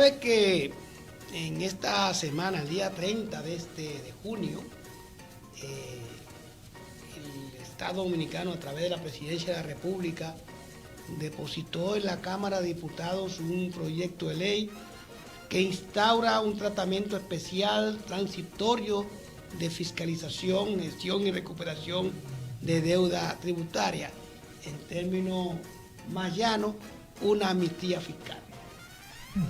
sabe que en esta semana, el día 30 de junio, el Estado Dominicano, a través de la Presidencia de la República, depositó en la Cámara de Diputados un proyecto de ley que instaura un tratamiento especial transitorio de fiscalización, gestión y recuperación de deuda tributaria. En términos más llanos, una amnistía fiscal.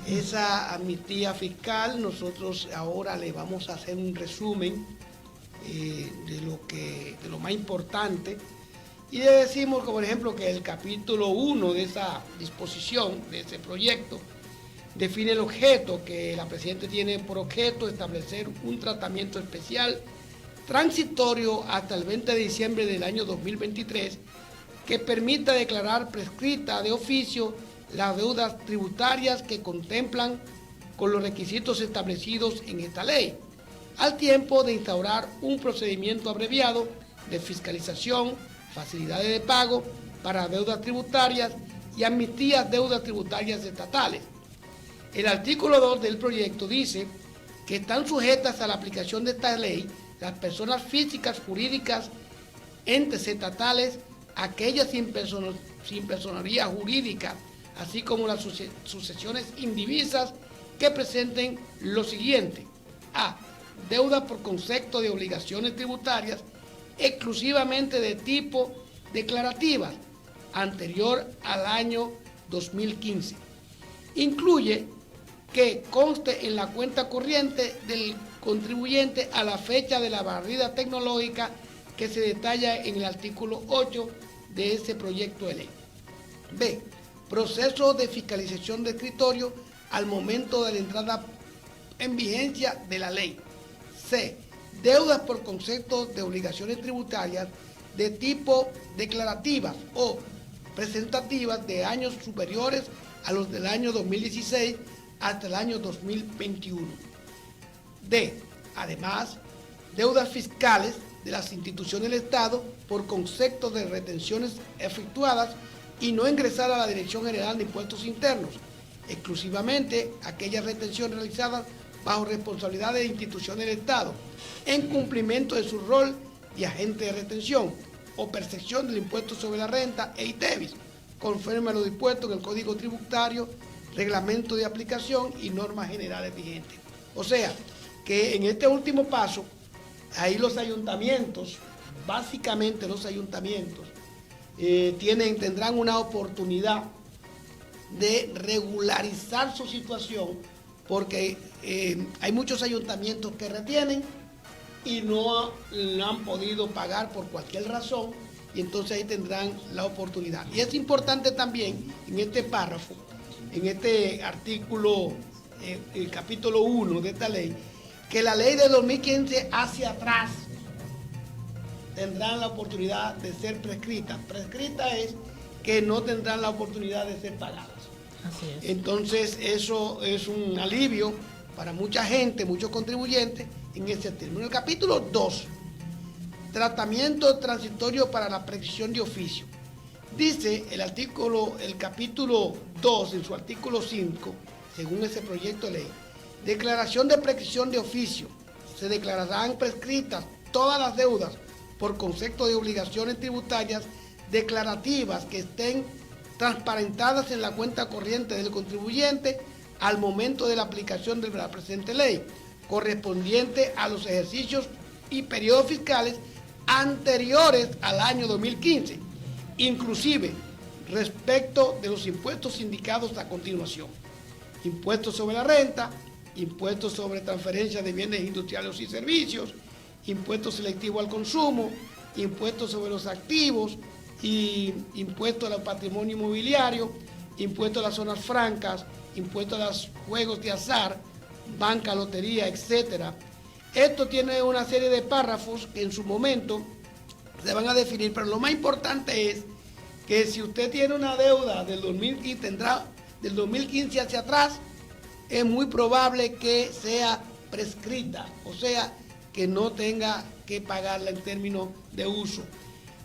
Esa amnistía fiscal, nosotros ahora le vamos a hacer un resumen de lo más importante, y le decimos, por ejemplo, que el capítulo 1 de esa disposición, de ese proyecto, define el objeto, que la Presidenta tiene por objeto establecer un tratamiento especial transitorio hasta el 20 de diciembre del año 2023 que permita declarar prescrita de oficio las deudas tributarias que contemplan con los requisitos establecidos en esta ley, al tiempo de instaurar un procedimiento abreviado de fiscalización, facilidades de pago para deudas tributarias y amnistías deudas tributarias estatales. El artículo 2 del proyecto dice que están sujetas a la aplicación de esta ley las personas físicas, jurídicas, entes estatales, aquellas sin personería jurídica, así como las sucesiones indivisas que presenten lo siguiente: a. Deuda por concepto de obligaciones tributarias exclusivamente de tipo declarativas anterior al año 2015. Incluye que conste en la cuenta corriente del contribuyente a la fecha de la barrida tecnológica que se detalla en el artículo 8 de ese proyecto de ley. B. Proceso de fiscalización de escritorio al momento de la entrada en vigencia de la ley. C. Deudas por conceptos de obligaciones tributarias de tipo declarativas o presentativas de años superiores a los del año 2016 hasta el año 2021. D. Además, deudas fiscales de las instituciones del Estado por conceptos de retenciones efectuadas y no ingresadas a la Dirección General de Impuestos Internos, exclusivamente aquellas retenciones realizadas bajo responsabilidad de instituciones del Estado, en cumplimiento de su rol de agente de retención o percepción del impuesto sobre la renta e ITEVIS, conforme a lo dispuesto en el Código Tributario, reglamento de aplicación y normas generales vigentes. O sea, que en este último paso, ahí los ayuntamientos, básicamente los ayuntamientos, tendrán una oportunidad de regularizar su situación, porque hay muchos ayuntamientos que retienen y no han podido pagar por cualquier razón, y entonces ahí tendrán la oportunidad. Y es importante también en este párrafo, en este artículo, el capítulo 1 de esta ley, que la ley de 2015 hacia atrás tendrán la oportunidad de ser prescritas. Prescrita es que no tendrán la oportunidad de ser pagadas. Así es. Entonces eso es un alivio para mucha gente, muchos contribuyentes en ese término. El capítulo 2, tratamiento transitorio para la prescripción de oficio. Dice el capítulo 2, en su artículo 5, según ese proyecto de ley: declaración de prescripción de oficio. Se declararán prescritas todas las deudas por concepto de obligaciones tributarias declarativas que estén transparentadas en la cuenta corriente del contribuyente al momento de la aplicación de la presente ley, correspondiente a los ejercicios y periodos fiscales anteriores al año 2015, inclusive respecto de los impuestos indicados a continuación: impuestos sobre la renta, impuestos sobre transferencia de bienes industriales y servicios, impuesto selectivo al consumo, impuestos sobre los activos y impuesto al patrimonio inmobiliario, impuesto a las zonas francas, impuesto a los juegos de azar, banca, lotería, etc. Esto tiene una serie de párrafos que en su momento se van a definir, pero lo más importante es que si usted tiene una deuda del 2015, tendrá del 2015 hacia atrás, es muy probable que sea prescrita, o sea, que no tenga que pagarla en términos de uso.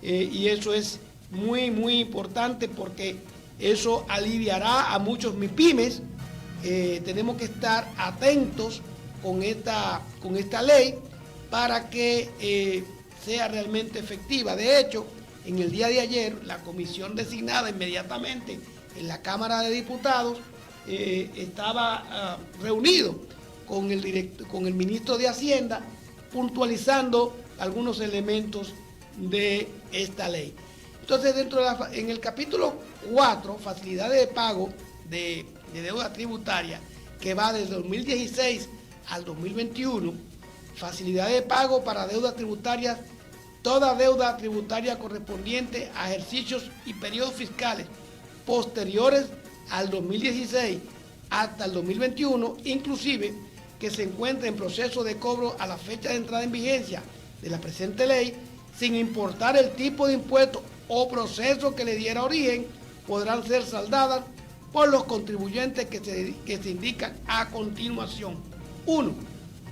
Y eso es muy, muy importante, porque eso aliviará a muchos MIPYMES tenemos que estar atentos con esta ley para que sea realmente efectiva. De hecho, en el día de ayer, la comisión designada inmediatamente en la Cámara de Diputados estaba reunido con el ministro de Hacienda, puntualizando algunos elementos de esta ley. Entonces, en el capítulo 4, facilidades de pago de deuda tributaria, que va desde 2016 al 2021, facilidades de pago para deudas tributarias, toda deuda tributaria correspondiente a ejercicios y periodos fiscales posteriores al 2016 hasta el 2021, inclusive que se encuentre en proceso de cobro a la fecha de entrada en vigencia de la presente ley, sin importar el tipo de impuesto o proceso que le diera origen, podrán ser saldadas por los contribuyentes que se indican a continuación. 1.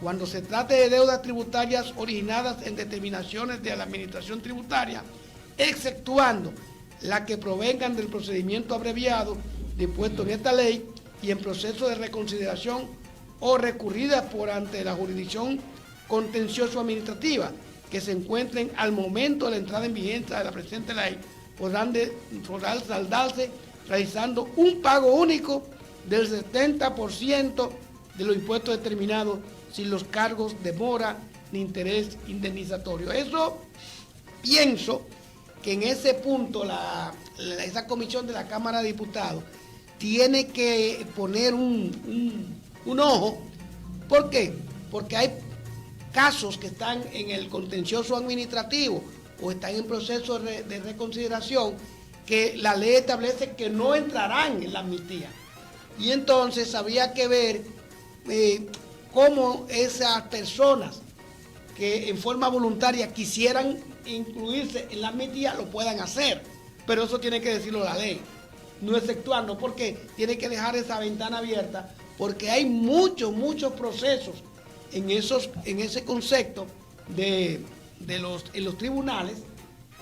Cuando se trate de deudas tributarias originadas en determinaciones de la Administración Tributaria, exceptuando las que provengan del procedimiento abreviado dispuesto en esta ley y en proceso de reconsideración o recurridas por ante la jurisdicción contencioso-administrativa que se encuentren al momento de la entrada en vigencia de la presente ley, podrán saldarse realizando un pago único del 70% de los impuestos determinados sin los cargos de mora ni interés indemnizatorio. Eso pienso que en ese punto esa comisión de la Cámara de Diputados tiene que poner un ojo. ¿Por qué? Porque hay casos que están en el contencioso administrativo o están en proceso de reconsideración que la ley establece que no entrarán en la amnistía. Y entonces habría que ver cómo esas personas que en forma voluntaria quisieran incluirse en la amnistía lo puedan hacer. Pero eso tiene que decirlo la ley, no exceptuando, porque tiene que dejar esa ventana abierta, porque hay muchos procesos en ese concepto en los tribunales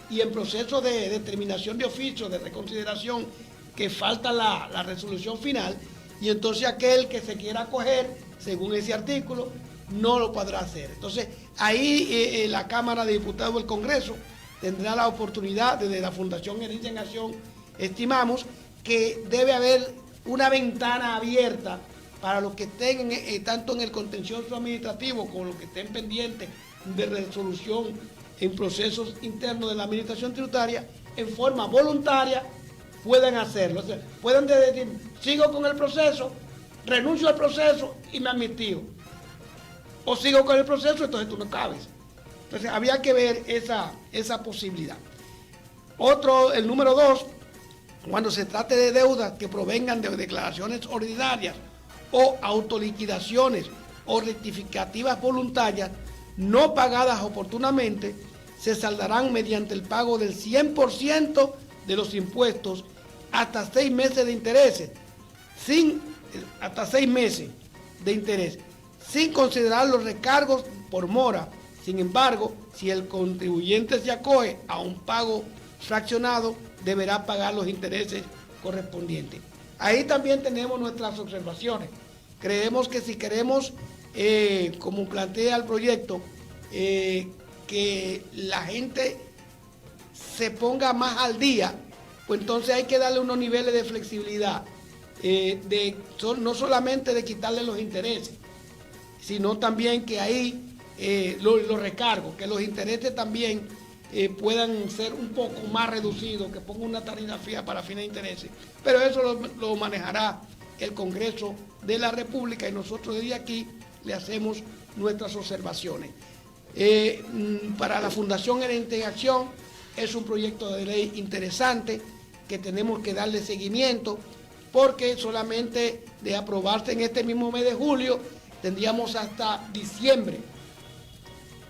y en procesos de determinación de oficio, de reconsideración, que falta la resolución final, y entonces aquel que se quiera acoger, según ese artículo, no lo podrá hacer. Entonces, ahí la Cámara de Diputados del Congreso tendrá la oportunidad, desde la Fundación Herencia en Acción, estimamos que debe haber una ventana abierta para los que estén tanto en el contencioso administrativo como los que estén pendientes de resolución en procesos internos de la Administración Tributaria, en forma voluntaria, puedan hacerlo. O sea, pueden decir, sigo con el proceso, renuncio al proceso y me amnistío. O sigo con el proceso, entonces tú no cabes. Entonces había que ver esa posibilidad. El número 2, cuando se trate de deudas que provengan de declaraciones ordinarias o autoliquidaciones o rectificativas voluntarias no pagadas oportunamente, se saldarán mediante el pago del 100% de los impuestos hasta 6 meses de intereses, sin considerar los recargos por mora. Sin embargo, si el contribuyente se acoge a un pago fraccionado, deberá pagar los intereses correspondientes. Ahí también tenemos nuestras observaciones. Creemos que si queremos, como plantea el proyecto, que la gente se ponga más al día, pues entonces hay que darle unos niveles de flexibilidad, no solamente de quitarle los intereses, sino también que ahí los recargos, que los intereses también puedan ser un poco más reducidos, que ponga una tarifa fija para fines de intereses. Pero eso lo manejará el Congreso de la República y nosotros desde aquí le hacemos nuestras observaciones. Para la Fundación Herencia en Acción es un proyecto de ley interesante que tenemos que darle seguimiento, porque solamente de aprobarse en este mismo mes de julio tendríamos hasta diciembre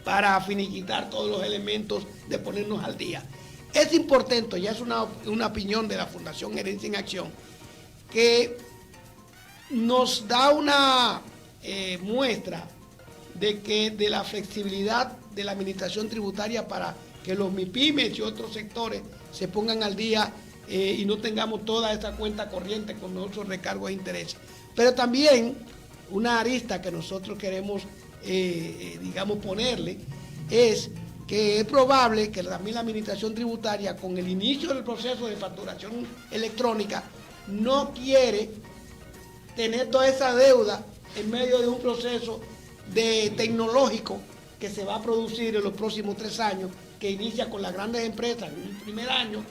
para finiquitar todos los elementos de ponernos al día. Es importante, ya es una opinión de la Fundación Herencia en Acción, que nos da una muestra de la flexibilidad de la administración tributaria para que los MIPYMES y otros sectores se pongan al día y no tengamos toda esa cuenta corriente con nuestros recargos e intereses. Pero también una arista que nosotros queremos, digamos, ponerle es que es probable que también la administración tributaria, con el inicio del proceso de facturación electrónica, no quiere tener toda esa deuda en medio de un proceso tecnológico que se va a producir en los próximos 3 años, que inicia con las grandes empresas en el primer año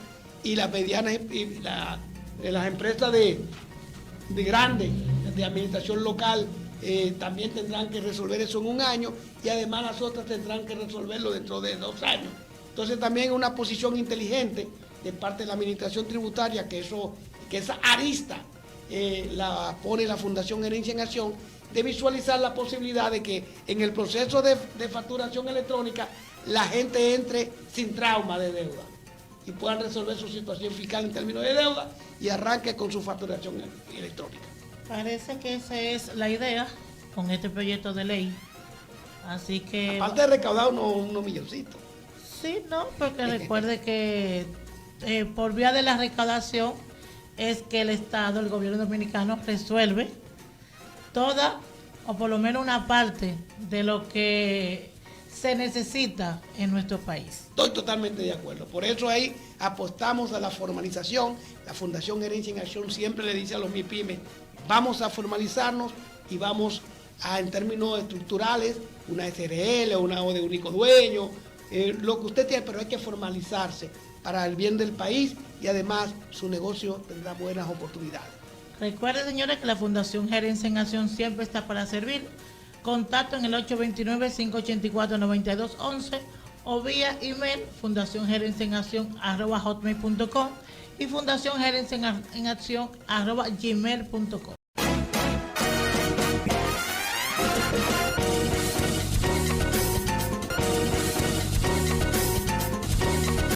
y las medianas y las empresas de grandes, de administración local, también tendrán que resolver eso en 1 año y además las otras tendrán que resolverlo dentro de 2 años. Entonces también una posición inteligente de parte de la administración tributaria, que esa arista la pone la Fundación Gerencia en Acción, de visualizar la posibilidad de que en el proceso de facturación electrónica la gente entre sin trauma de deuda y puedan resolver su situación fiscal en términos de deuda y arranque con su facturación electrónica. Parece que esa es la idea con este proyecto de ley. Así que... Aparte de recaudar unos milloncitos. Sí, no, porque recuerde que por vía de la recaudación es que el Estado, el gobierno dominicano, resuelve toda o por lo menos una parte de lo que se necesita en nuestro país. Estoy totalmente de acuerdo. Por eso ahí apostamos a la formalización. La Fundación Gerencia en Acción siempre le dice a los MIPYME, vamos a formalizarnos y vamos a, en términos estructurales, una SRL, una O de único dueño, lo que usted tiene, pero hay que formalizarse para el bien del país y además su negocio tendrá buenas oportunidades. Recuerde, señores, que la Fundación Gerencia en Acción siempre está para servir. Contacto en el 829-584-9211 o vía email fundaciongerenciaenaccion@hotmail.com y fundaciongerenciaenaccion@gmail.com.